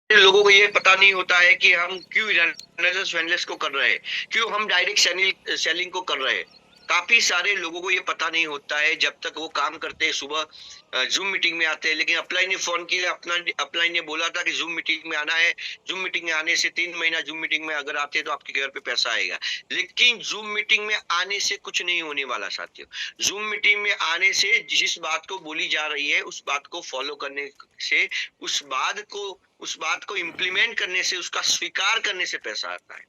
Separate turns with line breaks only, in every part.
लोगों को ये पता नहीं होता है कि हम क्यों वेनलेस को कर रहे हैं, क्यों हम डायरेक्ट सेलिंग सेलिंग को कर रहे हैं। काफी सारे लोगों को ये पता नहीं होता है जब तक वो काम करते हैं सुबह जूम मीटिंग में आते हैं, लेकिन अपलाइन ने फोन किया, अपना अपलाइन ने बोला था कि जूम मीटिंग में आना है। जूम मीटिंग में आने से 3 महीना जूम मीटिंग में अगर आते हैं तो आपके घर पे पैसा आएगा। लेकिन जूम मीटिंग में आने से कुछ नहीं होने वाला साथियों। जूम मीटिंग में आने से जिस बात को बोली जा रही है उस बात को फॉलो करने से, उस बात को उस बात को इम्प्लीमेंट करने से, उसका स्वीकार करने से पैसा आता है।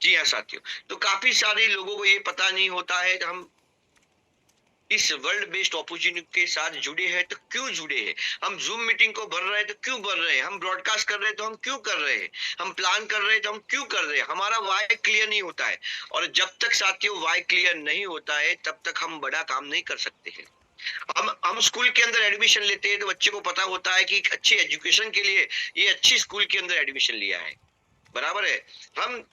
जी हाँ साथियों। तो काफी सारे लोगों को ये पता नहीं होता है कि हम इस वर्ल्ड बेस्ड अपॉर्चुनिटी के साथ जुड़े हैं तो क्यों जुड़े हैं। हम जूम मीटिंग को भर रहे हैं तो क्यों भर रहे हैं, हम ब्रॉडकास्ट कर रहे हैं तो हम क्यों कर रहे हैं, हम प्लान कर रहे हैं तो हम क्यों कर रहे हैं। हमारा वाई क्लियर नहीं होता है, और जब तक साथियों वाई क्लियर नहीं होता है तब तक हम बड़ा काम नहीं कर सकते हैं। हम स्कूल के अंदर एडमिशन लेते हैं तो बच्चे को पता होता है कि एक अच्छी एजुकेशन के लिए ये अच्छी स्कूल के अंदर एडमिशन लिया है, बराबर है। हम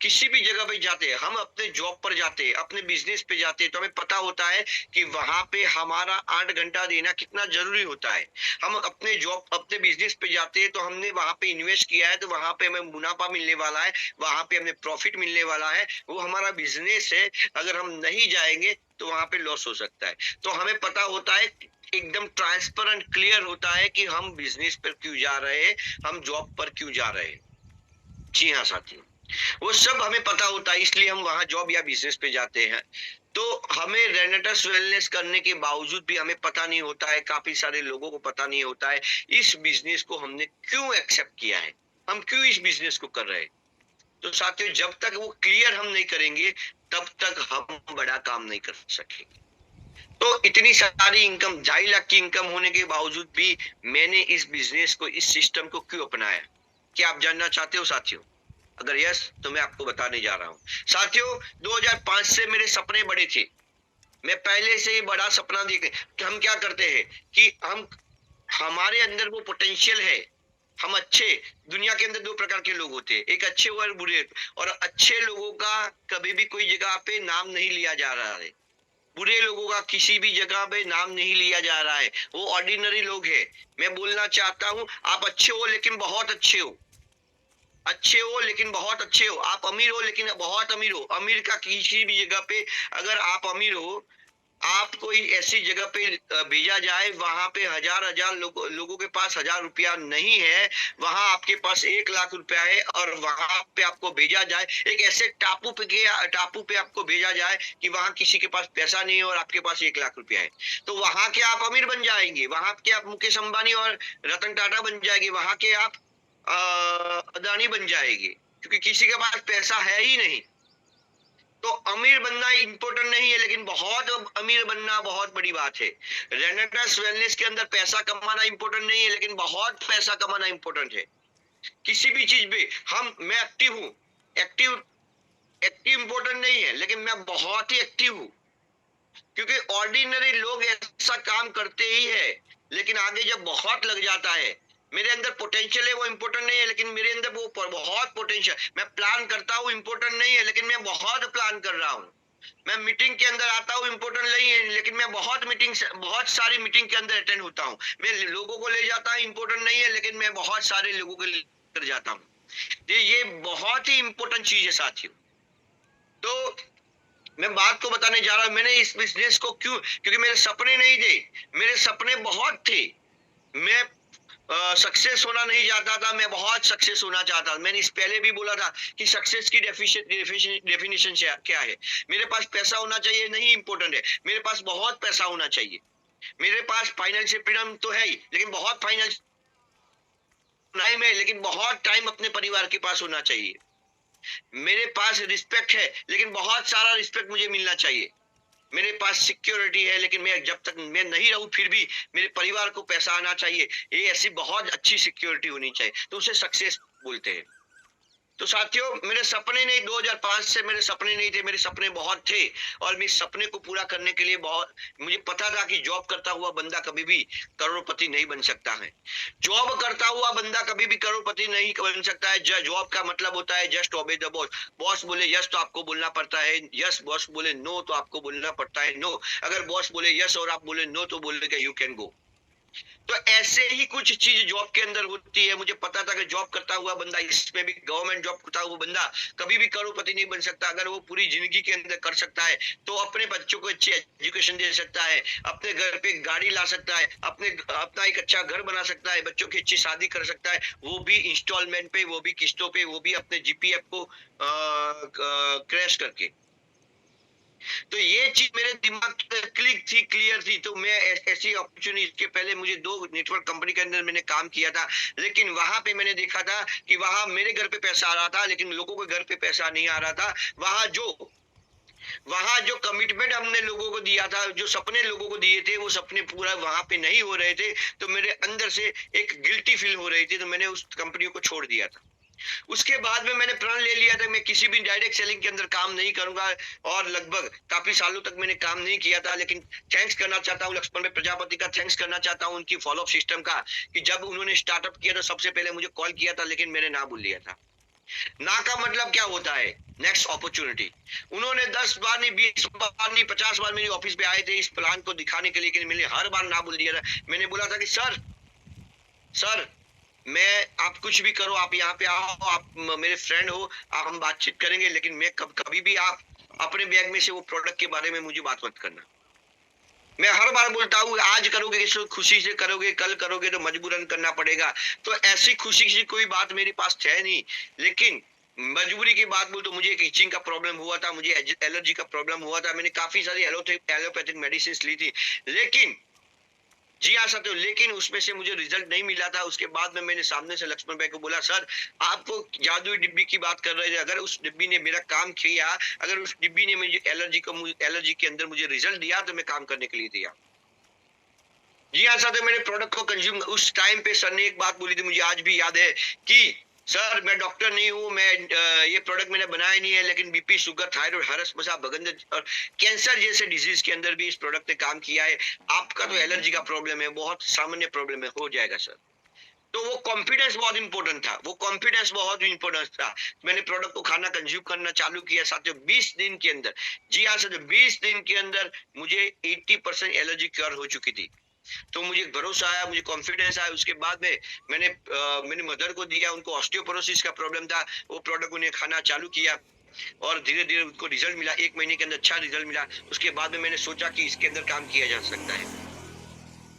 किसी भी जगह पे जाते हैं, हम अपने जॉब पर जाते हैं, अपने बिजनेस पे जाते हैं, तो हमें पता होता है कि वहां पे हमारा 8 घंटा देना कितना जरूरी होता है। हम अपने जॉब अपने बिजनेस पे जाते हैं तो हमने वहां पे इन्वेस्ट किया है, तो वहां पे हमें मुनाफा मिलने वाला है, वहां पे हमें प्रॉफिट मिलने वाला है, वो हमारा बिजनेस है। अगर हम नहीं जाएंगे तो वहां पे लॉस हो सकता है। तो हमें पता होता है, एकदम ट्रांसपेरेंट क्लियर होता है कि हम बिजनेस पर क्यों जा रहे हैं, हम जॉब पर क्यों जा रहे हैं। जी हाँ साथियों, वो सब हमें पता होता है, इसलिए हम वहां जॉब या बिजनेस पे जाते हैं। तो हमें रेनेटस वेलनेस करने के बावजूद भी हमें पता नहीं होता है, काफी सारे लोगों को पता नहीं होता है इस बिजनेस को हमने क्यों एक्सेप्ट किया है, हम क्यों इस बिजनेस को कर रहे हैं। तो साथियों, जब तक वो क्लियर हम नहीं करेंगे तब तक हम बड़ा काम नहीं कर सकेंगे। तो इतनी सारी इनकम, 2.5 लाख की इनकम होने के बावजूद भी मैंने इस बिजनेस को, इस सिस्टम को क्यों अपनाया। क्या आप जानना चाहते हो साथियों? अगर यस, तो मैं आपको बताने जा रहा हूँ। साथियों, 2005 से मेरे सपने बड़े थे। मैं पहले से ही बड़ा सपना देखे कि हम क्या करते हैं कि हम, हमारे अंदर वो पोटेंशियल है, हम अच्छे। दुनिया के अंदर दो प्रकार के लोग होते हैं, एक अच्छे और बुरे। और अच्छे लोगों का कभी भी कोई जगह पे नाम नहीं लिया जा रहा है, बुरे लोगों का किसी भी जगह पे नाम नहीं लिया जा रहा है, वो ऑर्डिनरी लोग हैं। मैं बोलना चाहता हूँ, आप अच्छे हो लेकिन बहुत अच्छे हो, अच्छे हो लेकिन बहुत अच्छे हो। आप अमीर हो लेकिन बहुत अमीर हो। अमीर का किसी भी जगह पे, अगर आप अमीर हो, आप कोई ऐसी जगह पे भेजा जाए वहां पे हजार हजार लोगों के पास 1,000 रुपया नहीं है, वहां आपके पास 1 लाख रुपया है, और वहां पे आपको भेजा जाए एक ऐसे टापू पे आपको भेजा जाए कि वहां किसी के पास पैसा नहीं है और आपके पास 1 लाख रुपया है। तो वहां के आप अमीर बन जाएंगे, वहां के आप मुकेश अंबानी और रतन टाटा बन जाएंगे, वहां के आप अदानी बन जाएंगे, क्योंकि किसी के पास पैसा है ही नहीं। तो अमीर बनना इम्पोर्टेंट नहीं है, लेकिन बहुत अमीर बनना बहुत बड़ी बात है। रेनेटस वेलनेस के अंदर पैसा कमाना इम्पोर्टेंट नहीं है, लेकिन बहुत पैसा कमाना इम्पोर्टेंट है। किसी भी चीज पे मैं एक्टिव हूँ। एक्टिव एक्टिव इम्पोर्टेंट नहीं है, लेकिन मैं बहुत ही एक्टिव हूँ। क्योंकि ऑर्डिनरी लोग ऐसा काम करते ही है, लेकिन आगे जब बहुत लग जाता है, मेरे अंदर पोटेंशियल है वो इम्पोर्टेंट नहीं है, लेकिन मेरे अंदर वो बहुत पोटेंशियल, मैं प्लान करता हूँ इम्पोर्टेंट नहीं है, लेकिन मैं बहुत प्लान कर रहा हूँ। मैं मीटिंग के अंदर आता हूँ इम्पोर्टेंट नहीं है, लेकिन मैं बहुत सारी मीटिंग के अंदर अटेंड होता हूँ। मैं लोगों को ले जाता हूँ इम्पोर्टेंट नहीं है, लेकिन मैं बहुत सारे लोगों को लेकर जाता हूँ। ये बहुत ही इम्पोर्टेंट चीज है साथियों। तो मैं बात को बताने जा रहा हूँ, मैंने इस बिजनेस को क्यों, क्योंकि मेरे सपने नहीं थे, मेरे सपने बहुत थे। मैं सक्सेस होना नहीं चाहता था, मैं बहुत सक्सेस होना चाहता था। मैंने इस पहले भी बोला था कि सक्सेस की डेफिनेशन क्या है। मेरे पास पैसा होना चाहिए नहीं इम्पोर्टेंट है, मेरे पास बहुत पैसा होना चाहिए। मेरे पास फाइनेंशियल फ्रीडम तो है ही, लेकिन बहुत फाइनेंशियल टाइम है, लेकिन बहुत टाइम अपने परिवार के पास होना चाहिए। मेरे पास रिस्पेक्ट है, लेकिन बहुत सारा रिस्पेक्ट मुझे मिलना चाहिए। मेरे पास सिक्योरिटी है, लेकिन मैं जब तक मैं नहीं रहूं फिर भी मेरे परिवार को पैसा आना चाहिए। ये ऐसी बहुत अच्छी सिक्योरिटी होनी चाहिए, तो उसे सक्सेस बोलते हैं। तो साथियों, मेरे सपने नहीं, 2005 से मेरे सपने नहीं थे, मेरे सपने बहुत थे। और मैं इस सपने को पूरा करने के लिए बहुत, मुझे पता था कि जॉब करता हुआ बंदा कभी भी करोड़पति नहीं बन सकता है। जॉब करता हुआ बंदा कभी भी करोड़पति नहीं बन सकता है। जॉब का मतलब होता है just obey the boss. Boss बोले यस तो आपको बोलना पड़ता है यस, बॉस बोले नो तो आपको बोलना पड़ता है नो। अगर बॉस बोले यस और आप बोले नो तो बोलेगा यू कैन गो। तो ऐसे ही कुछ चीज जॉब के अंदर होती है। मुझे पता था कि जॉब करता हुआ बंदा, इसमें भी गवर्नमेंट जॉब करता हुआ बंदा कभी भी करोड़पति नहीं बन सकता। अगर वो पूरी जिंदगी के अंदर कर सकता है तो अपने बच्चों को अच्छी एजुकेशन दे सकता है, अपने घर पे गाड़ी ला सकता है, अपना एक अच्छा घर बना सकता है, बच्चों की अच्छी शादी कर सकता है, वो भी इंस्टॉलमेंट पे, वो भी किस्तों पे, वो भी अपने जीपीएफ को क्रैश करके। तो ये चीज मेरे दिमाग पे क्लिक थी, क्लियर थी। तो मैं ऐसी अपॉर्चुनिटी के पहले मुझे 2 नेटवर्क कंपनी के अंदर मैंने काम किया था, लेकिन वहां पे मैंने देखा था कि वहां मेरे घर पे पैसा आ रहा था, लेकिन लोगों के घर पे पैसा नहीं आ रहा था। वहां जो कमिटमेंट हमने लोगों को दिया था, जो सपने लोगों को दिए थे, वो सपने पूरा वहां पे नहीं हो रहे थे। तो मेरे अंदर से एक गिल्टी फील हो रही थी, तो मैंने उस कंपनी को छोड़ दिया था। उसके बाद में मैंने प्रण ले लिया था मैं किसी भी डायरेक्ट सेलिंग के अंदर काम नहीं करूंगा, और लगभग काफी सालों तक मैंने काम नहीं किया था। लेकिन थैंक्स करना चाहता हूँ लक्ष्मण भाई प्रजापति का, थैंक्स करना चाहता हूँ उनकी फॉलोअप सिस्टम का, कि जब उन्होंने स्टार्टअप किया तो सबसे पहले मुझे कॉल किया था, लेकिन मैंने ना बोल लिया था। ना का मतलब क्या होता है? Next opportunity. उन्होंने 10 बार नहीं, 20 बार नहीं, 50 बार मेरी ऑफिस पे आए थे इस प्लान को दिखाने के लिए, लेकिन मैंने हर बार ना बोल दिया था। मैंने बोला था कि सर मैं, आप कुछ भी करो, आप यहाँ पे आओ, आप मेरे फ्रेंड हो, आप, हम बातचीत करेंगे, लेकिन मैं कभी भी आप अपने बैग में से वो प्रोडक्ट के बारे में मुझे बात मत करना। मैं हर बार बोलता हूँ, आज करोगे किसी खुशी से करोगे, कल करोगे तो मजबूरन करना पड़ेगा। तो ऐसी खुशी की कोई बात मेरे पास है नहीं, लेकिन मजबूरी की बात बोल तो मुझे एक इचिंग का प्रॉब्लम हुआ था, मुझे एलर्जी का प्रॉब्लम हुआ था। मैंने काफी सारी एलोपैथिक मेडिसिन ली थी, लेकिन जी हाँ सर, लेकिन उसमें से मुझे रिजल्ट नहीं मिला था। उसके बाद में मैंने सामने से लक्ष्मण भाई को बोला, सर आप वो जादुई डिब्बी की बात कर रहे थे, अगर उस डिब्बी ने मेरा काम किया, अगर उस डिब्बी ने मुझे एलर्जी के अंदर मुझे रिजल्ट दिया, तो मैं काम करने के लिए दिया। जी हाँ सर, तो मेरे प्रोडक्ट को कंज्यूम उस टाइम पे सर ने एक बात बोली थी, मुझे आज भी याद है कि सर मैं डॉक्टर नहीं हूँ, मैं ये प्रोडक्ट मैंने बनाया नहीं है, लेकिन बीपी, शुगर, थायराइड, हरस मसा, बगंदर और कैंसर जैसे डिजीज के अंदर भी इस प्रोडक्ट ने काम किया है। आपका तो एलर्जी का प्रॉब्लम है, बहुत सामान्य प्रॉब्लम है, हो जाएगा सर। तो वो कॉन्फिडेंस बहुत इंपॉर्टेंट था, वो कॉन्फिडेंस बहुत इंपॉर्टेंट था। मैंने प्रोडक्ट को खाना कंज्यूम करना चालू किया, साथियों 20 दिन के अंदर, जी हाँ सर, 20 दिन के अंदर मुझे 80% एलर्जी क्योर हो चुकी थी। तो मुझे भरोसा आया, मुझे कॉन्फिडेंस आया। उसके बाद में मैंने मदर को दिया, उनको ऑस्टियोपोरोसिस का प्रॉब्लम था, वो प्रोडक्ट उन्हें खाना चालू किया, और धीरे धीरे उनको रिजल्ट मिला, 1 महीने के अंदर अच्छा रिजल्ट मिला। उसके बाद में मैंने सोचा कि इसके अंदर काम किया जा सकता है।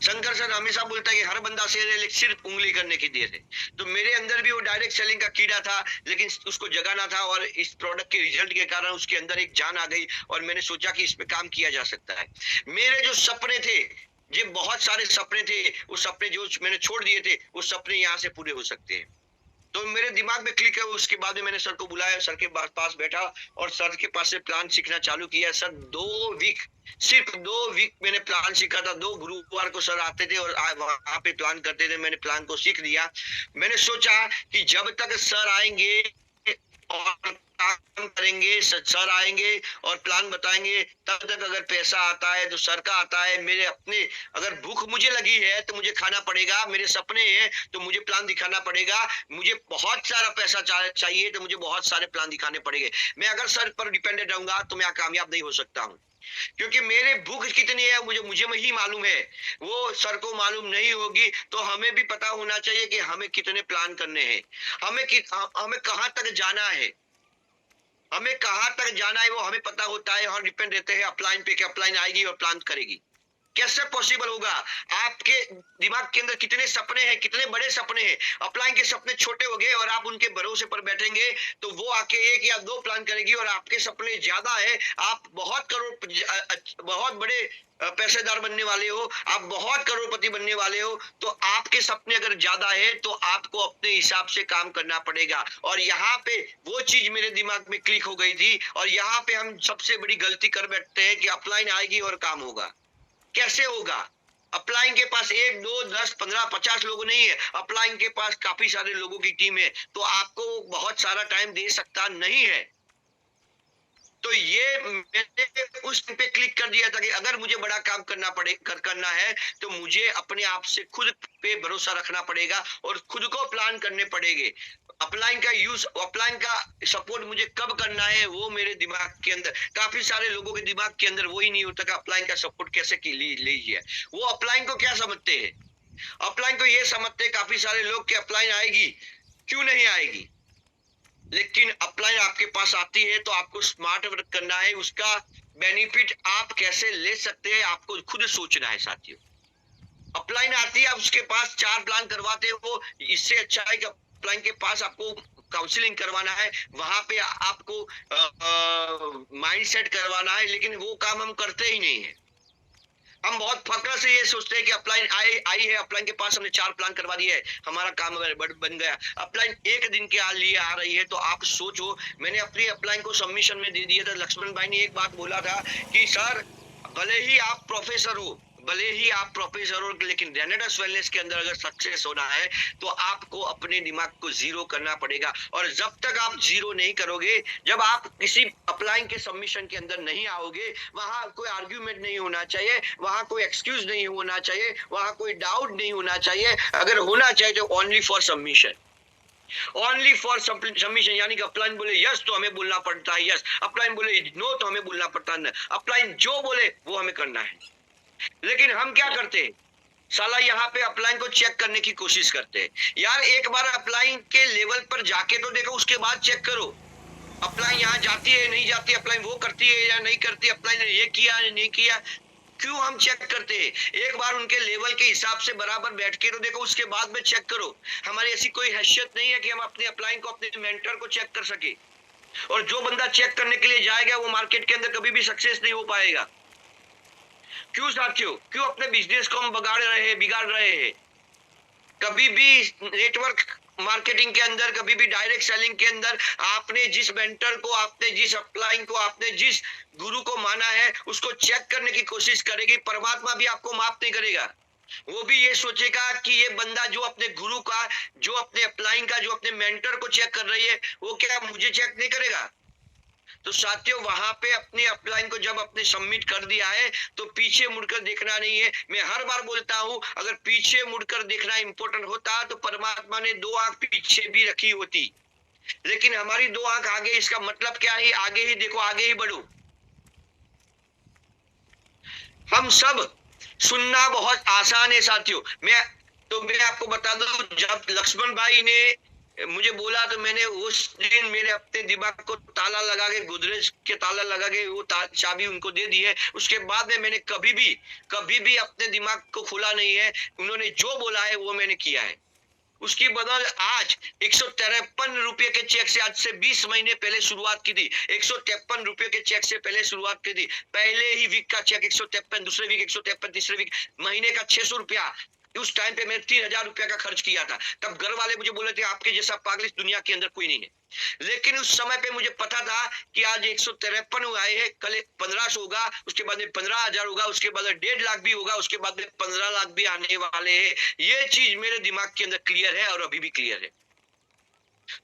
शंकर सर हमेशा बोलता है कि हर बंदा शेर है, लेकिन सिर्फ उंगली करने की देर है। तो मेरे अंदर भी वो डायरेक्ट सेलिंग का कीड़ा था, लेकिन उसको जगाना था, और इस प्रोडक्ट के रिजल्ट के कारण उसके अंदर एक जान आ गई, और मैंने सोचा कि इस पे काम किया जा सकता है। मेरे जो सपने थे, ये बहुत सारे सपने थे, वो सपने जो मैंने छोड़ दिए थे, वो सपने यहाँ से पूरे हो सकते हैं। तो मेरे दिमाग में क्लिक है। उसके बाद में मैंने सर को बुलाया, सर के पास बैठा, और सर के पास से प्लान सीखना चालू किया। सर 2 वीक, सिर्फ 2 वीक मैंने प्लान सीखा था। 2 गुरुवार को सर आते थे और वहां पे प्लान करते थे। मैंने प्लान को सीख लिया। मैंने सोचा कि जब तक सर आएंगे और काम करेंगे, सर आएंगे और प्लान बताएंगे, तब तक अगर पैसा आता है तो सर का आता है। मेरे अपने, अगर भूख मुझे लगी है तो मुझे खाना पड़ेगा, मेरे सपने हैं तो मुझे प्लान दिखाना पड़ेगा, मुझे बहुत सारा पैसा चाहिए तो मुझे बहुत सारे प्लान दिखाने पड़ेंगे। मैं अगर सर पर डिपेंडेंट रहूंगा तो मैं कामयाब नहीं हो सकता हूँ, क्योंकि मेरे भूख कितनी है मुझे मुझे में ही मालूम है, वो सर को मालूम नहीं होगी। तो हमें भी पता होना चाहिए कि हमें कितने प्लान करने हैं, हमें कहाँ तक जाना है, हमें कहाँ तक जाना है वो हमें पता होता है। और डिपेंड रहते हैं अपलाइन पे कि अपलाइन आएगी और प्लान करेगी। कैसे पॉसिबल होगा? आपके दिमाग के अंदर कितने सपने हैं, कितने बड़े सपने हैं। अपलाइन के सपने छोटे हो गए और आप उनके भरोसे पर बैठेंगे तो वो आके 1 या 2 प्लान करेगी, और आपके सपने ज्यादा है, आप बहुत बड़े पैसेदार बनने वाले हो, आप बहुत करोड़पति बनने वाले हो। तो आपके सपने अगर ज्यादा है तो आपको अपने हिसाब से काम करना पड़ेगा। और यहाँ पे वो चीज मेरे दिमाग में क्लिक हो गई थी, और यहाँ पे हम सबसे बड़ी गलती कर बैठते हैं कि अपलाइन आएगी और काम होगा। कैसे होगा? अपलाइन के पास 1, 2, 10, 15, 50 लोग नहीं है, अपलाइन के पास काफी सारे लोगों की टीम है, तो आपको बहुत सारा टाइम दे सकता नहीं है। तो ये मैंने उस पे क्लिक कर दिया था कि अगर मुझे बड़ा काम करना है तो मुझे अपने आप से खुद पे भरोसा रखना पड़ेगा और खुद को प्लान करने पड़ेंगे। अपलाइन का सपोर्ट मुझे कब करना है वो मेरे दिमाग के अंदर, काफी सारे लोगों के दिमाग के अंदर वही नहीं होता कि अपलाइन का सपोर्ट कैसे लीजिए। वो अपलाइन को क्या समझते हैं? अपलाइन को ये समझते काफी सारे लोग कि अपलाइन आएगी, क्यों नहीं आएगी, लेकिन अपलाइन आपके पास आती है तो आपको स्मार्ट वर्क करना है, उसका बेनिफिट आप कैसे ले सकते हैं आपको खुद सोचना है साथियों। अपलाइन आती है, आप उसके पास 4 प्लान करवाते हो, इससे अच्छा है कि अपलाइन के पास आपको काउंसलिंग करवाना है, वहां पे आपको माइंड सेट करवाना है, लेकिन वो काम हम करते ही नहीं है। हम बहुत फक्र से ये सोचते हैं कि अपलाइन आई है, अपलाइन के पास हमने 4 प्लान करवा दिए है, हमारा काम बन गया। अपलाइन एक दिन के लिए आ रही है तो आप सोचो, मैंने अपनी अपलाइन को सबमिशन में दे दिया था। लक्ष्मण भाई ने एक बात बोला था कि सर, भले ही आप प्रोफेसर हो, भले ही आप प्रोफेसर हो, लेकिन रेनेडस वेलनेस के अंदर अगर सक्सेस होना है तो आपको अपने दिमाग को जीरो करना पड़ेगा। और जब तक आप जीरो नहीं करोगे, जब आप किसी अप्लाइंग के सबमिशन के अंदर नहीं आओगे, वहां कोई आर्ग्यूमेंट नहीं होना चाहिए, वहां कोई एक्सक्यूज नहीं होना चाहिए, वहां कोई डाउट नहीं होना चाहिए। अगर होना चाहिए तो only for submission, only for submission. यानी कि अपलाइन बोले यस तो हमें बोलना पड़ता है यस, अपलाइन बोले नो तो हमें बोलना पड़ता है, अपलाइन जो बोले वो हमें करना है। लेकिन हम क्या करते हैं, साला यहाँ पे अपलाइन को चेक करने की कोशिश करते हैं। यार एक बार अपलाइन के लेवल पर जाके तो देखो, उसके बाद चेक करो अपलाइन यहाँ जाती है नहीं जाती, अपलाइन वो करती है या नहीं करती, अपलाइन ने ये किया या नहीं किया। क्यों हम चेक करते हैं? एक बार उनके लेवल के हिसाब से बराबर बैठ के तो देखो, उसके बाद में चेक करो। हमारी ऐसी कोई हैसियत नहीं है कि हम अपने अपलाइन को, अपने मेंटर को चेक कर सके। और जो बंदा चेक करने के लिए जाएगा वो मार्केट के अंदर कभी भी सक्सेस नहीं हो पाएगा। क्यों साथियों, क्यों अपने बिजनेस को हम बिगाड़ रहे हैं? कभी भी नेटवर्क मार्केटिंग के अंदर, कभी भी डायरेक्ट सेलिंग के अंदर, आपने जिस मेंटर को, आपने जिस अपलाइन को, आपने जिस गुरु को माना है, उसको चेक करने की कोशिश करेगी। परमात्मा भी आपको माफ नहीं करेगा। वो भी ये सोचेगा कि ये बंदा जो अपने गुरु का, जो अपने अपलाइन का, जो अपने मेंटर को चेक कर रही है, वो क्या मुझे चेक नहीं करेगा? तो साथियों, वहां पे अपनी अपलाइन को जब अपने सबमिट कर दिया है तो पीछे मुड़कर देखना नहीं है। मैं हर बार बोलता हूं, अगर पीछे मुड़कर देखना इंपॉर्टेंट होता तो परमात्मा ने 2 आंख पीछे भी रखी होती, लेकिन हमारी 2 आंख आगे। इसका मतलब क्या है? आगे ही देखो, आगे ही बढ़ो। हम सब, सुनना बहुत आसान है साथियों। मैं आपको बता दूं, जब लक्ष्मण भाई ने मुझे बोला तो मैंने उस दिन मेरे अपने दिमाग को ताला लगा के, गोदरेज के ताला लगा के वो चाबी उनको दे दी है। उसके बाद में मैंने कभी भी अपने दिमाग को खोला नहीं है। उन्होंने जो बोला है वो मैंने किया है। उसकी बदल आज 153 रुपए के चेक से, आज से 20 महीने पहले शुरुआत की थी। 153 रुपए के चेक से पहले शुरुआत की थी। पहले ही वीक का चेक 153, दूसरे वीक 153, तीसरे वीक महीने का 600 रुपया। उस टाइम पे मैंने 3000 रुपया का खर्च किया था। तब घर वाले मुझे बोले थे आपके जैसा पागल इस दुनिया के अंदर कोई नहीं है। लेकिन उस समय पे मुझे पता था कि आज 153 आए हैं, कल 1500 होगा, उसके बाद में 15,000 होगा, उसके बाद में 1.5 लाख भी होगा, उसके बाद में 15 लाख भी आने वाले हैं। ये चीज मेरे दिमाग के अंदर क्लियर है और अभी भी क्लियर है।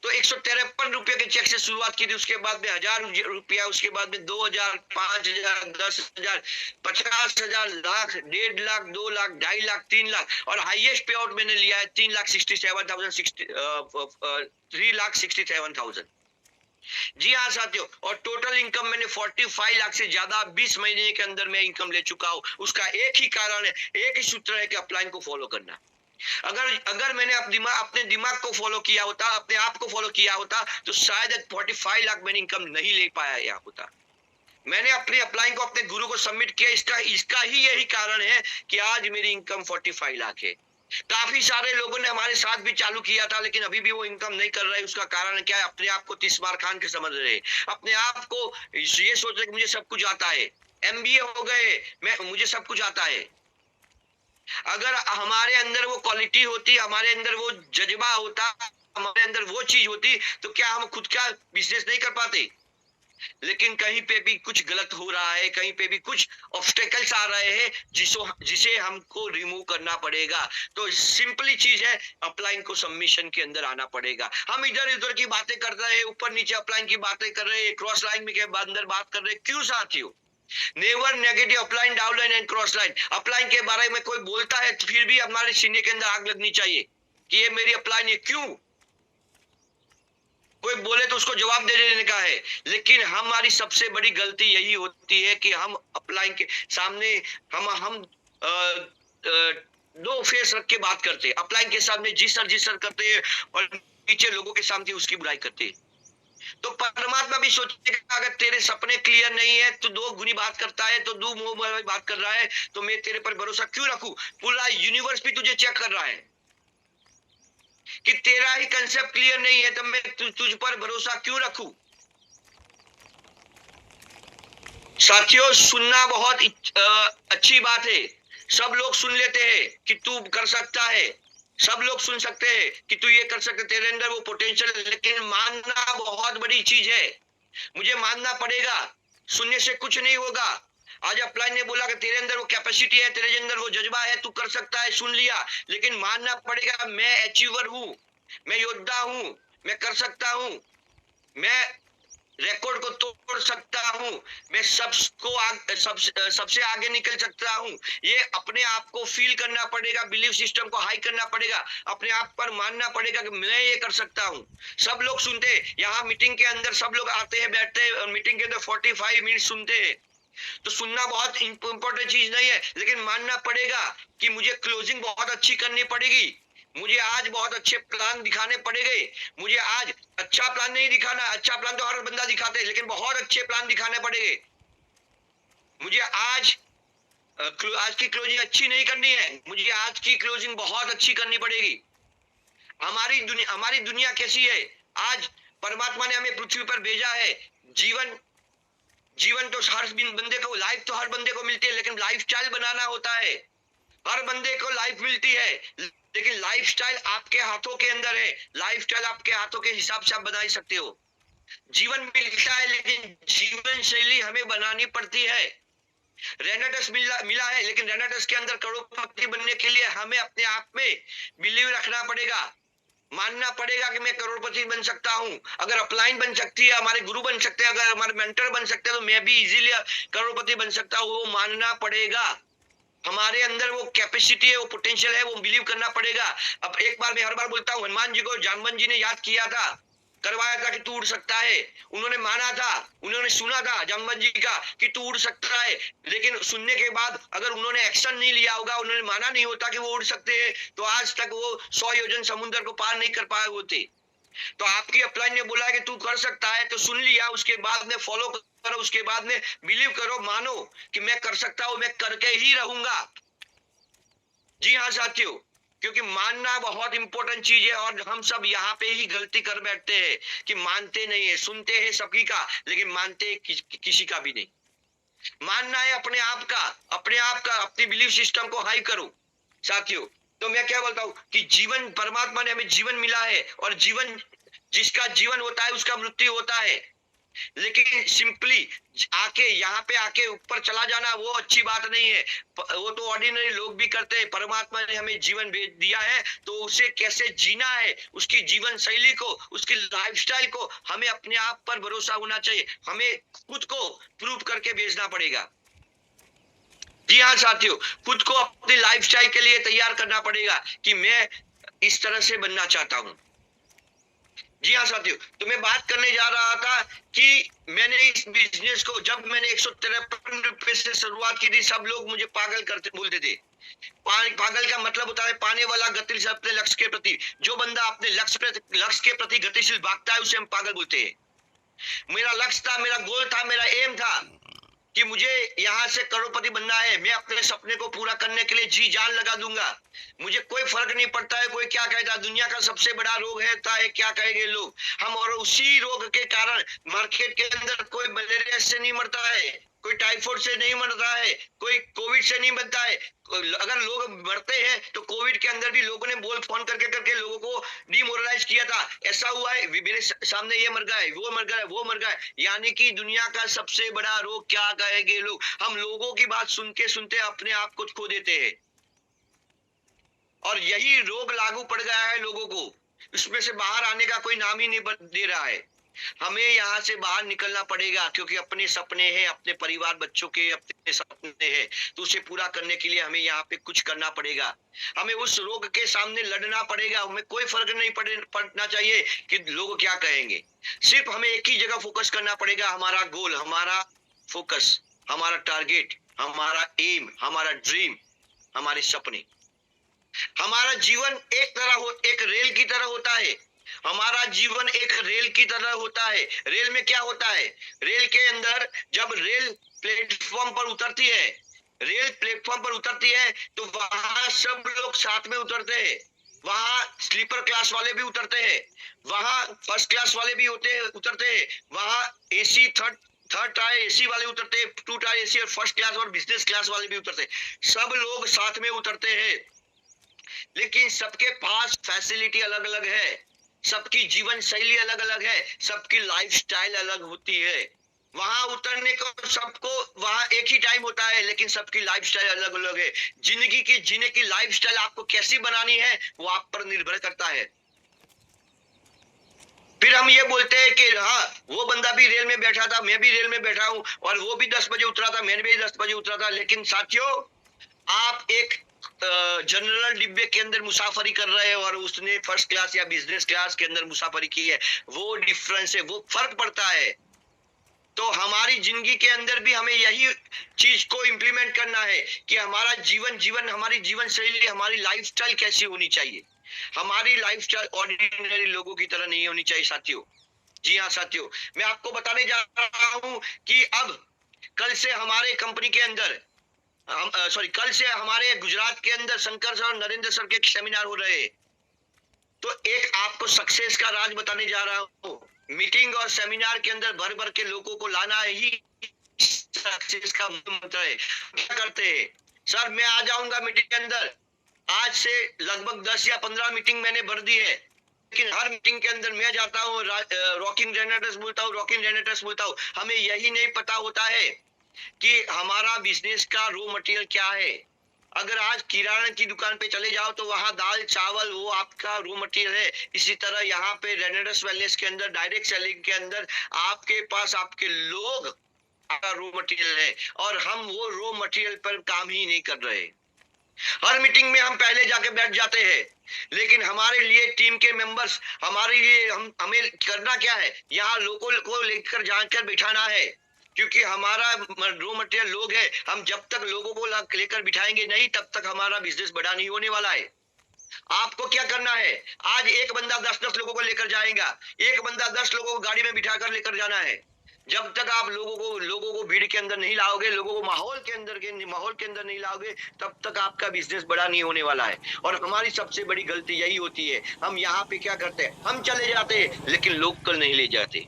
तो 153 रुपए के चेक से शुरुआत की थी, उसके बाद में 1000 रुपया, उसके बाद में 2000, 5000, 10,000, 50,000, लाख, 1.5 लाख, 2 लाख, 2.5 लाख, 3 लाख, और हाईएस्ट पे आउट मैंने लिया है 3,67,000। जी हाँ साथियों, और टोटल इनकम मैंने 45 लाख से ज्यादा 20 महीने के अंदर मैं इनकम ले चुका हूँ। उसका एक ही कारण है, एक ही सूत्र है कि अपलाइन को फॉलो करना। अगर अगर मैंने अपने दिमाग को फॉलो किया होता, अपने आप को फॉलो किया होता, तो शायद 45 लाख मैंने इनकम नहीं ले पाया यहाँ होता। मैंने अपने अपलाइन को, अपने गुरु को सबमिट किया। इसका ही यही कारण है कि आज मेरी इनकम 45 लाख है। काफी सारे लोगों ने हमारे साथ भी चालू किया था, लेकिन अभी भी वो इनकम नहीं कर रहे। उसका कारण क्या है? अपने आप को तिस्मार खान के समझ रहे, अपने आप को ये सोच रहे कि मुझे सब कुछ आता है, MBA हो गए, मुझे सब कुछ आता है। अगर हमारे अंदर वो क्वालिटी होती, हमारे अंदर वो जज्बा होता, हमारे अंदर वो चीज होती, तो क्या हम खुद का बिजनेस नहीं कर पाते? लेकिन कहीं पे भी कुछ गलत हो रहा है, कहीं पे भी कुछ ऑब्स्टेकल्स आ रहे हैं जिसे हमको रिमूव करना पड़ेगा। तो सिंपली चीज है, अपलाइन को सबमिशन के अंदर आना पड़ेगा। हम इधर उधर की बातें कर रहे हैं, ऊपर नीचे अपलाइन की बातें कर रहे हैं, क्रॉस लाइन में के अंदर बात कर रहे हैं। क्यों साथियों? Never negative upline, downline and cross line. Upline के बारे में कोई बोलता है तो फिर भी हमारे सीने के अंदर आग लगनी चाहिए कि ये मेरी अपलाइन है। क्यों? कोई बोले तो उसको जवाब दे देने का है। लेकिन हमारी सबसे बड़ी गलती यही होती है कि हम अपलाइन के सामने हम दो फेस रख के बात करते हैं। अपलाइन के सामने जी सर करते हैं और नीचे लोगों के सामने उसकी बुराई करते हैं। तो परमात्मा भी सोचेगा अगर तेरे सपने क्लियर नहीं है, तो दो गुनी बात करता है, तो दो मुंह में बात कर रहा है, तो मैं तेरे पर भरोसा क्यों रखूं? पूरा यूनिवर्स भी तुझे चेक कर रहा है कि तेरा ही कंसेप्ट क्लियर नहीं है, तो मैं तुझ पर भरोसा क्यों रखूं? साथियों, सुनना बहुत अच्छी बात है। सब लोग सुन लेते हैं कि तू कर सकता है, सब लोग सुन सकते हैं कि तू ये कर सकते, तेरे अंदर वो पोटेंशियल है, लेकिन मानना बहुत बड़ी चीज है। मुझे मानना पड़ेगा, सुनने से कुछ नहीं होगा। आज अपलाइन ने बोला कि तेरे अंदर वो कैपेसिटी है, तेरे अंदर वो जज्बा है, तू कर सकता है, सुन लिया, लेकिन मानना पड़ेगा मैं अचीवर हूं, मैं योद्धा हूं, मैं कर सकता हूं, मैं रिकॉर्ड को तोड़ सकता हूं, मैं सबसे आगे निकल सकता हूं। ये अपने आप को फील करना पड़ेगा, बिलीफ सिस्टम को हाई करना पड़ेगा, अपने आप पर मानना पड़ेगा कि मैं ये कर सकता हूं। सब लोग सुनते हैं, यहाँ मीटिंग के अंदर सब लोग आते हैं, बैठते हैं और मीटिंग के अंदर 45 मिनट सुनते हैं। तो सुनना बहुत इंपॉर्टेंट चीज नहीं है, लेकिन मानना पड़ेगा कि मुझे क्लोजिंग बहुत अच्छी करनी पड़ेगी, मुझे आज बहुत अच्छे प्लान दिखाने पड़ेंगे। मुझे आज अच्छा प्लान नहीं दिखाना, अच्छा प्लान तो हर बंदा दिखाते है, लेकिन बहुत अच्छे प्लान दिखाने पड़ेंगे। मुझे आज की क्लोजिंग अच्छी नहीं करनी है, मुझे आज की क्लोजिंग बहुत अच्छी करनी पड़ेगी। हमारी दुनिया कैसी है? आज परमात्मा ने हमें पृथ्वी पर भेजा है। जीवन जीवन तो हर बंदे को, लाइफ तो हर बंदे को मिलती है, लेकिन लाइफस्टाइल बनाना होता है। हर बंदे को लाइफ मिलती है, लेकिन लाइफस्टाइल आपके हाथों के अंदर है। लाइफस्टाइल आपके हाथों के हिसाब से आप बना ही सकते हो। जीवन मिलता है, लेकिन जीवन शैली हमें बनानी पड़ती है। रेनाटस मिला है, लेकिन रेनाटस के अंदर करोड़पति बनने के लिए हमें अपने आप में बिलीव रखना पड़ेगा, मानना पड़ेगा कि मैं करोड़पति बन सकता हूं। अगर अपलाइन बन सकती है, हमारे गुरु बन सकते हैं, अगर हमारे मेंटर बन सकते हैं, तो मैं भी इजीली करोड़पति बन सकता हूं। वो मानना पड़ेगा, हमारे अंदर वो कैपेसिटी है, वो पोटेंशियल है, वो बिलीव करना पड़ेगा। अब एक बार मैं हर बार बोलता हूं, हनुमान जी को जामवन जी ने याद किया था, करवाया था कि तू उड़ सकता है। उन्होंने माना था, उन्होंने सुना था जामवन जी का कि तू उड़ सकता है, लेकिन सुनने के बाद अगर उन्होंने एक्शन नहीं लिया होगा, उन्होंने माना नहीं होता कि वो उड़ सकते हैं, तो आज तक वो 100 योजन समुद्र को पार नहीं कर पाए होते। तो आपकी अपलाइन ने बोला कि तू कर सकता है, तो सुन लिया, उसके बाद में फॉलो करो, उसके बाद में बिलीव करो, मानो कि मैं कर सकता हूं, मैं करके ही रहूंगा। जी हाँ साथियों, क्योंकि मानना बहुत इंपॉर्टेंट चीज है, और हम सब यहाँ पे ही गलती कर बैठते हैं कि मानते नहीं है। सुनते हैं सभी का, लेकिन मानते किसी का भी नहीं। मानना है अपने आप का, अपनी बिलीफ सिस्टम को हाई करो साथियों। तो मैं क्या बोलता हूँ कि जीवन, परमात्मा ने हमें जीवन मिला है, और जीवन, जिसका जीवन होता है उसका मृत्यु होता है। लेकिन सिंपली यहाँ पे आके ऊपर चला जाना वो अच्छी बात नहीं है, वो तो ऑर्डिनरी लोग भी करते हैं। परमात्मा ने हमें जीवन दिया है, तो उसे कैसे जीना है, उसकी जीवन शैली को, उसकी लाइफस्टाइल को, हमें अपने आप पर भरोसा होना चाहिए, हमें खुद को प्रूव करके भेजना पड़ेगा। जी हाँ साथियों, खुद को अपनी लाइफस्टाइल के लिए तैयार करना पड़ेगा कि मैं इस तरह से बनना चाहता हूं। जी हाँ साथियों, तो मैं बात करने जा रहा था कि मैंने इस बिजनेस को, जब मैंने 153 रुपए से शुरुआत की थी, सब लोग मुझे पागल करते बोलते थे। पागल का मतलब होता है पाने वाला, गतिशील अपने लक्ष्य के प्रति। जो बंदा अपने लक्ष्य के प्रति गतिशील भागता है, उसे हम पागल बोलते हैं। मेरा लक्ष्य था, मेरा गोल था, मेरा एम था कि मुझे यहाँ से करोड़पति बनना है। मैं अपने सपने को पूरा करने के लिए जी जान लगा दूंगा। मुझे कोई फर्क नहीं पड़ता है कोई क्या कहता है। दुनिया का सबसे बड़ा रोग है क्या कहेंगे लोग हम, और उसी रोग के कारण मार्केट के अंदर कोई मलेरिया से नहीं मरता है, कोई टाइफाइड से नहीं मरता है, कोई कोविड से नहीं मरता है। अगर लोग मरते हैं तो कोविड के अंदर भी लोगों ने बोल फोन करके लोगों को डिमोरलाइज किया था, ऐसा हुआ है, मेरे सामने ये मर गए, वो मर गए, वो मर गए। यानी कि दुनिया का सबसे बड़ा रोग क्या कहेंगे लोग, हम लोगों की बात सुनते सुनते अपने आप को खो देते हैं, और यही रोग लागू पड़ गया है लोगों को। इसमें से बाहर आने का कोई नाम ही नहीं दे रहा है। हमें यहाँ से बाहर निकलना पड़ेगा, क्योंकि अपने सपने हैं, अपने परिवार बच्चों के अपने सपने हैं, तो उसे पूरा करने के लिए हमें यहाँ पे कुछ करना पड़ेगा। हमें उस रोग के सामने लड़ना पड़ेगा। हमें कोई फर्क नहीं पड़ना चाहिए कि लोग क्या कहेंगे। सिर्फ हमें एक ही जगह फोकस करना पड़ेगा, हमारा गोल, हमारा फोकस, हमारा टारगेट, हमारा एम, हमारा ड्रीम, हमारे सपने। हमारा जीवन एक रेल की तरह होता है। हमारा जीवन एक रेल की तरह होता है। रेल में क्या होता है? रेल के अंदर जब रेल प्लेटफॉर्म पर उतरती है, रेल प्लेटफॉर्म पर उतरती है तो वहां सब लोग साथ में उतरते हैं। वहां स्लीपर क्लास वाले भी उतरते हैं, वहां फर्स्ट क्लास वाले भी उतरते हैं, वहां AC third third tier AC वाले उतरते हैं, टू टायर एसी और फर्स्ट क्लास और बिजनेस क्लास वाले भी उतरते हैं। सब लोग साथ में उतरते हैं, लेकिन सबके पास फैसिलिटी अलग अलग है, सबकी जीवन शैली अलग अलग है, सबकी लाइफस्टाइल अलग होती है। वहां उतरने को सबको वहां एक ही टाइम होता है, लेकिन सबकी लाइफस्टाइल अलग अलग है। जिंदगी की जीने की लाइफस्टाइल आपको कैसी बनानी है वो आप पर निर्भर करता है। फिर हम ये बोलते हैं कि हाँ, वो बंदा भी रेल में बैठा था, मैं भी रेल में बैठा हूं, और वो भी 10 बजे उतरा था, मैंने भी 10 बजे उतरा था। लेकिन साथियों, आप एक जनरल डिब्बे के अंदर मुसाफरी कर रहे हैं और उसने फर्स्ट क्लास या बिजनेस क्लास के अंदर मुसाफरी की है, वो डिफरेंस है, वो फर्क पड़ता है। तो हमारी जिंदगी के अंदर भी हमें यही चीज को इम्प्लीमेंट करना है कि हमारा हमारी जीवन शैली, हमारी लाइफस्टाइल कैसी होनी चाहिए। हमारी लाइफस्टाइल ऑर्डिनरी लोगों की तरह नहीं होनी चाहिए साथियों। जी हाँ साथियों, मैं आपको बताने जा रहा हूं कि अब कल से हमारे कंपनी के अंदर कल से हमारे गुजरात के अंदर शंकर सर और नरेंद्र सर के सेमिनार हो रहे हैं। तो एक आपको सक्सेस का राज बताने जा रहा हूँ। मीटिंग और सेमिनार के अंदर भर भर के लोगों को लाना ही सक्सेस का मंत्र है। क्या करते हैं? सर मैं आ जाऊंगा मीटिंग के अंदर, आज से लगभग 10 या 15 मीटिंग मैंने भर दी है, लेकिन हर मीटिंग के अंदर मैं जाता हूँ, रॉकिंग जनरेटर्स बोलता हूँ। हमें यही नहीं पता होता है कि हमारा बिजनेस का रॉ मटेरियल क्या है। अगर आज किराना की दुकान पे चले जाओ तो वहां दाल चावल वो आपका रॉ मटेरियल है। इसी तरह यहाँ पे रेनेडस वेलनेस के अंदर, डायरेक्ट सेलिंग के अंदर आपके पास आपके लोग आपका रॉ मटेरियल है, और हम वो रॉ मटेरियल पर काम ही नहीं कर रहे। हर मीटिंग में हम पहले जाके बैठ जाते हैं, लेकिन हमारे लिए टीम के मेंबर्स, हमारे लिए हमें करना क्या है? यहाँ लोगों को लेकर जाकर बिठाना है, क्योंकि हमारा रॉ मटेरियल लोग है। हम जब तक लोगों को लेकर बिठाएंगे नहीं, तब तक हमारा बिजनेस बड़ा नहीं होने वाला है। आपको क्या करना है? आज एक बंदा 10-10 लोगों को लेकर जाएगा, एक बंदा 10 लोगों को गाड़ी में बिठाकर लेकर जाना है। जब तक आप लोगों को भीड़ के अंदर नहीं लाओगे, लोगों को माहौल के अंदर नहीं लाओगे, तब तक आपका बिजनेस बड़ा नहीं होने वाला है। और हमारी सबसे बड़ी गलती यही होती है, हम यहाँ पे क्या करते हैं? हम चले जाते हैं लेकिन लोकल नहीं ले जाते।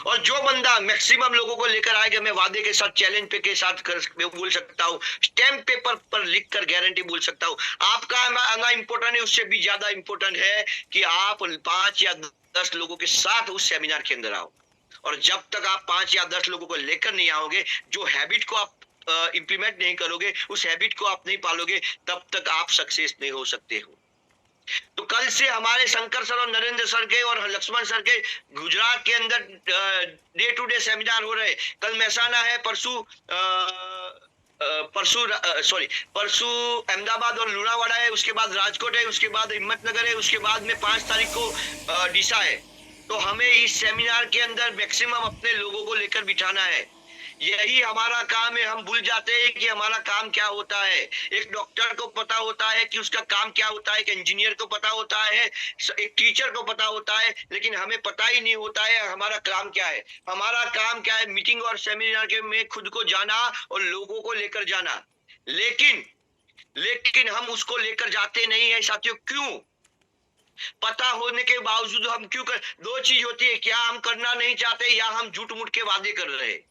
और जो बंदा मैक्सिमम लोगों को लेकर आएगा, मैं वादे के साथ, चैलेंज पे के साथ मैं बोल सकता हूँ, स्टैम्प पेपर पर लिखकर गारंटी बोल सकता हूँ, आपका आना इंपॉर्टेंट है, उससे भी ज्यादा इंपॉर्टेंट है कि आप 5 या 10 लोगों के साथ उस सेमिनार के अंदर आओ। और जब तक आप 5 या 10 लोगों को लेकर नहीं आओगे, जो हैबिट को आप इंप्लीमेंट नहीं करोगे, उस हैबिट को आप नहीं पालोगे, तब तक आप सक्सेस नहीं हो सकते हो। तो कल से हमारे शंकर सर और नरेंद्र सर के और लक्ष्मण सर के गुजरात के अंदर डे टू डे सेमिनार हो रहे। कल महसाना है, परसों अहमदाबाद और लुणावाड़ा है, उसके बाद राजकोट है, उसके बाद हिम्मतनगर है, उसके बाद में 5 तारीख को डीसा है। तो हमें इस सेमिनार के अंदर मैक्सिमम अपने लोगों को लेकर बिठाना है। यही हमारा काम है। हम भूल जाते हैं कि हमारा काम क्या होता है। एक डॉक्टर को पता होता है कि उसका काम क्या होता है, एक इंजीनियर को पता होता है, एक टीचर को पता होता है, लेकिन हमें पता ही नहीं होता है हमारा काम क्या है। हमारा काम क्या है? मीटिंग और सेमिनार के में खुद को जाना और लोगों को लेकर जाना। लेकिन हम उसको लेकर जाते नहीं है साथियों। क्यों? पता होने के बावजूद हम क्यों दो चीज होती है, क्या हम करना नहीं चाहते या हम झूठ मूठ के वादे कर रहे हैं।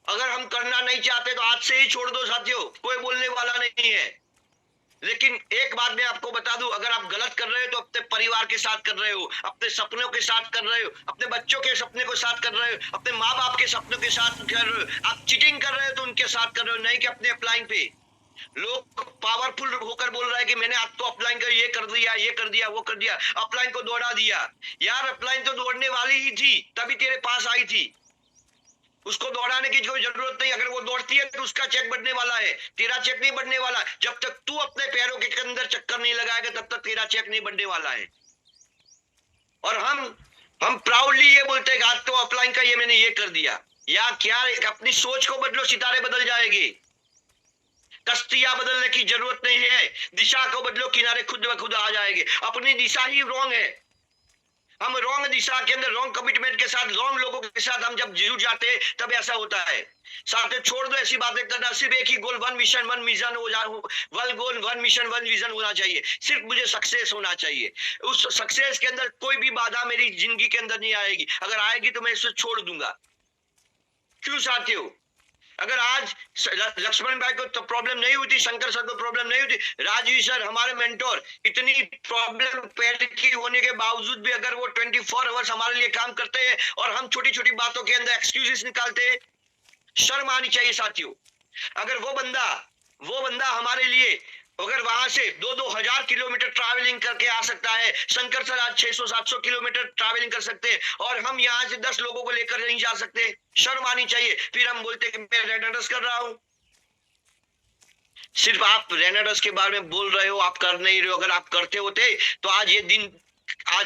अगर हम करना नहीं चाहते तो आज से ही छोड़ दो साथियों, कोई बोलने वाला नहीं है। लेकिन एक बात मैं आपको बता दूं, अगर आप गलत कर रहे हो तो अपने परिवार के साथ कर रहे हो, अपने सपनों के साथ कर रहे हो, अपने बच्चों के सपने को साथ कर रहे हो, अपने माँ बाप के सपनों के साथ कर रहे हो। आप चीटिंग कर रहे हो तो उनके साथ कर रहे हो, नहीं कि अपने अपलाइन पे। लोग पावरफुल होकर बोल रहा है कि मैंने आपको अपलाइन कर ये कर दिया, ये कर दिया, वो कर दिया, अपलाइन को दौड़ा दिया। यार अपलाइन तो दौड़ने वाली ही थी, तभी तेरे पास आई थी। उसको दौड़ाने की कोई जरूरत नहीं। अगर वो दौड़ती है तो उसका चेक बढ़ने वाला है, तेरा चेक नहीं बढ़ने वाला। जब तक तू अपने पैरों के अंदर चक्कर नहीं लगाएगा, तब तक तेरा चेक नहीं बढ़ने वाला है। और हम प्राउडली ये बोलते हैं आज तो ऑफलाइन का ये मैंने ये कर दिया। या क्या, अपनी सोच को बदलो, सितारे बदल जाएंगे। कश्तियां बदलने की जरूरत नहीं है, दिशा को बदलो, किनारे खुद ब खुद आ जाएंगे। अपनी दिशा ही रॉन्ग है। हम रॉन्ग दिशा के अंदर रॉन्ग कमिटमेंट के साथ रॉन्ग लोगों के साथ हम जब जुड़ जाते हैं तब ऐसा होता है। साथ छोड़ दो ऐसी बातें करना, सिर्फ एक ही गोल, वन मिशन वन विजन हो जाए, one goal one mission one vision होना चाहिए। सिर्फ मुझे सक्सेस होना चाहिए। उस सक्सेस के अंदर कोई भी बाधा मेरी जिंदगी के अंदर नहीं आएगी। अगर आएगी तो मैं इसे छोड़ दूंगा। क्यों साथियों? अगर आज लक्ष्मण भाई को तो प्रॉब्लम नहीं हुई थी, शंकर सर को प्रॉब्लम नहीं हुई थी, राजवी सर हमारे मेंटोर, इतनी प्रॉब्लम पैर की होने के बावजूद भी अगर वो 24 आवर्स हमारे लिए काम करते हैं और हम छोटी छोटी बातों के अंदर एक्सक्यूजेस निकालते हैं, शर्म आनी चाहिए साथियों। अगर वो बंदा हमारे लिए अगर वहां से 2-2 हजार किलोमीटर ट्रैवलिंग करके आ सकता है, शंकर सर आज 600-700 किलोमीटर ट्रैवलिंग कर सकते हैं और हम यहाँ से 10 लोगों को लेकर नहीं जा सकते, शर्म आनी चाहिए। फिर हम बोलते कि मैं रेनाडस कर रहा हूं। सिर्फ आप रेनाडस के बारे में बोल रहे हो, आप कर नहीं रहे हो। अगर आप करते होते तो आज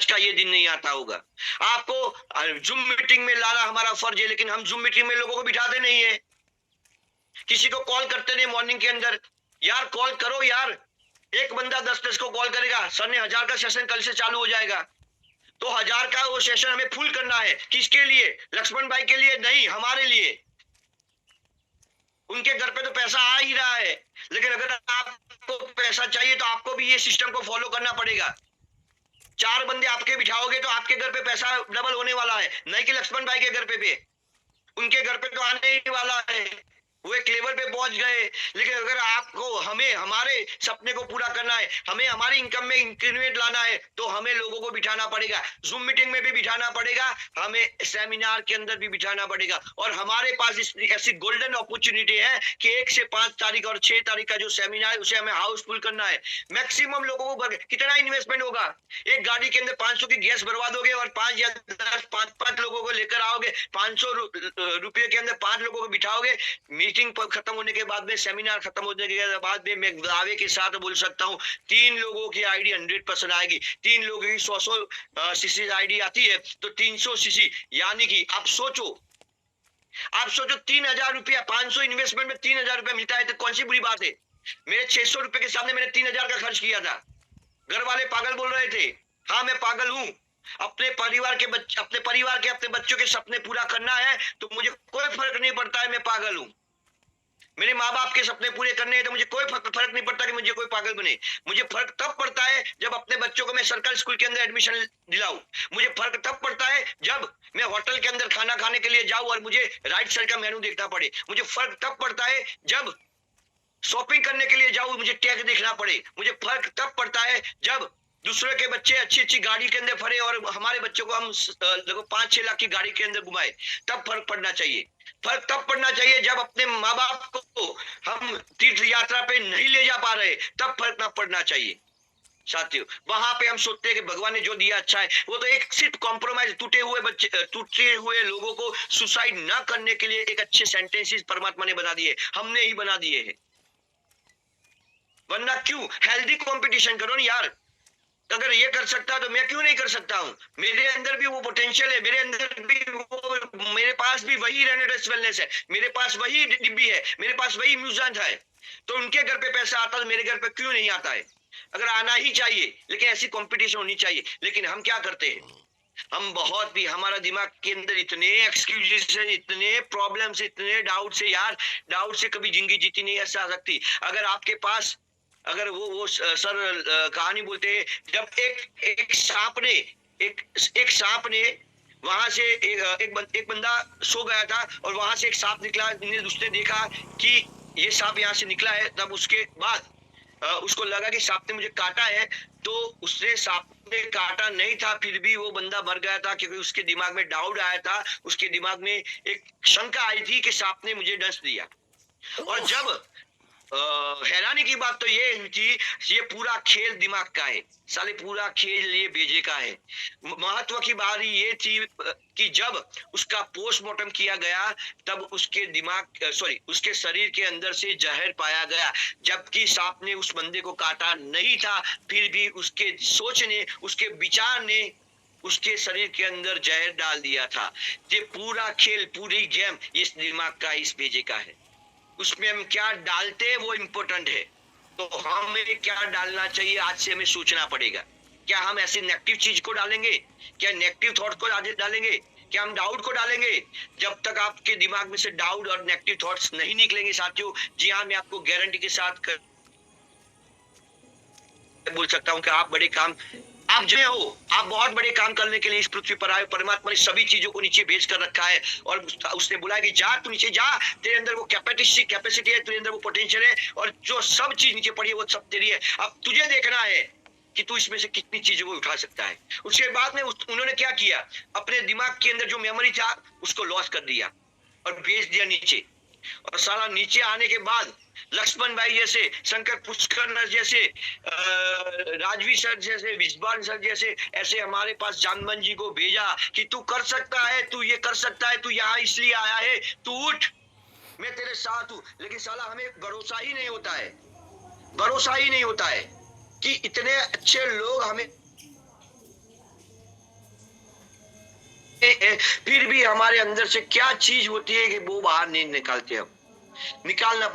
का ये दिन नहीं आता होगा। आपको जूम मीटिंग में लाना हमारा फर्ज है, लेकिन हम जूम मीटिंग में लोगों को बिठाते नहीं है। किसी को कॉल करते नहीं मॉर्निंग के अंदर, यार कॉल करो यार। एक बंदा 10 को कॉल करेगा, सर ने 1000 का सेशन कल से चालू हो जाएगा, तो 1000 का वो सेशन हमें फुल करना है। किसके लिए? लक्ष्मण भाई के लिए नहीं, हमारे लिए। उनके घर पे तो पैसा आ ही रहा है, लेकिन अगर आपको पैसा चाहिए तो आपको भी ये सिस्टम को फॉलो करना पड़ेगा। 4 बंदे आपके बिठाओगे तो आपके घर पे पैसा डबल होने वाला है, नहीं कि लक्ष्मण भाई के घर पे। उनके घर पे तो आने ही वाला है, वो एक लेवल पे पहुंच गए। लेकिन अगर आपको हमें हमारे सपने को पूरा करना है, हमें हमारी इनकम में इंक्रीमेंट लाना है, तो हमें लोगों को बिठाना पड़ेगा। जूम मीटिंग में भी बिठाना पड़ेगा, हमें सेमिनार के अंदर भी बिठाना पड़ेगा। और हमारे पास ऐसी गोल्डन अपॉर्चुनिटी है कि 1 से 5 तारीख और 6 तारीख का जो सेमिनार है उसे हमें हाउसफुल करना है। मैक्सिमम लोगों को कितना इन्वेस्टमेंट होगा? एक गाड़ी के अंदर 500 की गैस भरवा दोगे और 5 या 10 5 लोगों को लेकर आओगे, 500 रुपये के अंदर 5 लोगों को बिठाओगे। मीटिंग खत्म होने के बाद में, सेमिनार खत्म होने के बाद में, मैं दावे के साथ बोल सकता हूँ 3 लोगों की आईडी 100% आएगी। 3 लोगों की 100 सीसी आईडी आती है तो 300 सीसी, यानी कि आप सोचो 3000 रुपया, 500 इन्वेस्टमेंट में 3000 रुपया मिलता है तो कौन सी बुरी बात है? मेरे 600 रुपए के सामने मैंने 3000 का खर्च किया था। घर वाले पागल बोल रहे थे, हाँ मैं पागल हूँ। अपने परिवार के अपने बच्चों के सपने पूरा करना है तो मुझे कोई फर्क नहीं पड़ता है मैं पागल हूँ। मेरे माँ बाप के सपने पूरे करने हैं तो मुझे कोई फर्क नहीं पड़ता कि मुझे कोई पागल बने। मुझे फर्क तब पड़ता है जब अपने बच्चों को मैं सरकारी स्कूल के अंदर एडमिशन दिलाऊं। मुझे फर्क तब पड़ता है जब मैं होटल के अंदर खाना खाने के लिए जाऊं और मुझे राइट साइड का मेनू देखना पड़े। मुझे फर्क तब पड़ता है जब शॉपिंग करने के लिए जाऊं, मुझे टैग देखना पड़े। मुझे फर्क तब पड़ता है जब दूसरे के बच्चे अच्छी गाड़ी के अंदर फरे और हमारे बच्चों को हम 5-6 लाख की गाड़ी के अंदर घुमाए, तब फर्क पड़ना चाहिए। फर्क तब पड़ना चाहिए जब अपने माँ बाप को हम तीर्थ यात्रा पे नहीं ले जा पा रहे, तब फर्क ना पड़ना चाहिए साथियों। वहां पे हम सोचते हैं कि भगवान ने जो दिया अच्छा है। वो तो एक सिर्फ कॉम्प्रोमाइज, टूटे हुए लोगों को सुसाइड ना करने के लिए एक अच्छे सेंटेंसेस परमात्मा ने बना दिए, हमने ही बना दिए हैं। वरना क्यों? हेल्दी कंपटीशन करो ना यार। अगर ये कर सकता तो मैं क्यों नहीं कर सकता हूँ? मेरे अंदर भी वो पोटेंशियल है, मेरे पास भी वही रेनेडस वेलनेस है, मेरे पास वही डिब्बी है, मेरे पास वही म्यूजियम है। तो उनके घर पे पैसा आता तो मेरे घर पे क्यों नहीं आता है? अगर आना ही चाहिए, लेकिन ऐसी कंपटीशन होनी चाहिए। लेकिन हम क्या करते हैं? हम बहुत भी, हमारा दिमाग के अंदर इतने एक्सक्यूजेस है, इतने प्रॉब्लम्स, इतने डाउट से यार, डाउट से कभी जिंदगी जीती नहीं ऐसा सकती। अगर आपके पास, अगर वो सर कहानी बोलते हैं, जब एक सांप ने वहां से एक बंदा सो गया था और वहां से एक सांप निकला। उसने देखा कि ये सांप यहाँ से निकला है, तब उसके बाद उसको लगा कि सांप ने मुझे काटा है, तो उसने सांप ने काटा नहीं था, फिर भी वो बंदा मर गया था क्योंकि उसके दिमाग में डाउट आया था, उसके दिमाग में एक शंका आई थी कि सांप ने मुझे डस दिया। और जब हैरानी की बात तो ये हुई थी, ये पूरा खेल दिमाग का है साले, पूरा खेल ये बेजे का है। महत्व की बात ये थी कि जब उसका पोस्टमार्टम किया गया तब उसके उसके शरीर के अंदर से जहर पाया गया, जबकि सांप ने उस बंदे को काटा नहीं था। फिर भी उसके सोच ने, उसके विचार ने उसके शरीर के अंदर जहर डाल दिया था। ये पूरा खेल, पूरी गेम इस दिमाग का, इस बेजे का है। उसमें हम क्या डालते हैं वो इम्पोर्टेंट है। तो हमें क्या डालना चाहिए आज से हमें सोचना पड़ेगा। क्या हम ऐसे नेगेटिव चीज को डालेंगे, क्या नेगेटिव थॉट को डालेंगे, क्या हम डाउट को डालेंगे? जब तक आपके दिमाग में से डाउट और नेगेटिव थॉट्स नहीं निकलेंगे साथियों, जी हाँ, मैं आपको गारंटी के साथ बोल सकता हूँ कि आप बड़े काम, आप जो हो, आप बहुत बड़े काम करने के लिए इस पृथ्वी पर आए। परमात्मा ने सभी चीजों को नीचे भेज कर रखा है और उसने बोला है कि जा तू नीचे जा, तेरे अंदर वो कैपेसिटी है, तेरे अंदर वो पोटेंशियल है, और जो सब चीज नीचे पड़ी है वो सब तेरी है। अब तुझे देखना है कि तू इसमें से कितनी चीजों को उठा सकता है। उसके बाद में उन्होंने क्या किया, अपने दिमाग के अंदर जो मेमोरी था उसको लॉस कर दिया और भेज दिया नीचे। और साला नीचे आने के बाद लक्ष्मण भाई जैसे, शंकर पुष्कर जैसे, राजवी सर जैसे, विजबान सर जैसे, ऐसे हमारे पास जामवन जी को भेजा कि तू कर सकता है, तू ये कर सकता है, तू यहाँ इसलिए आया है, तू उठ, मैं तेरे साथ हूं। लेकिन साला हमें भरोसा ही नहीं होता है, भरोसा ही नहीं होता है कि इतने अच्छे लोग हमें फिर भी हमारे अंदर से क्या चीज होती है कि वो बाहर नहीं निकालते, हम निकालना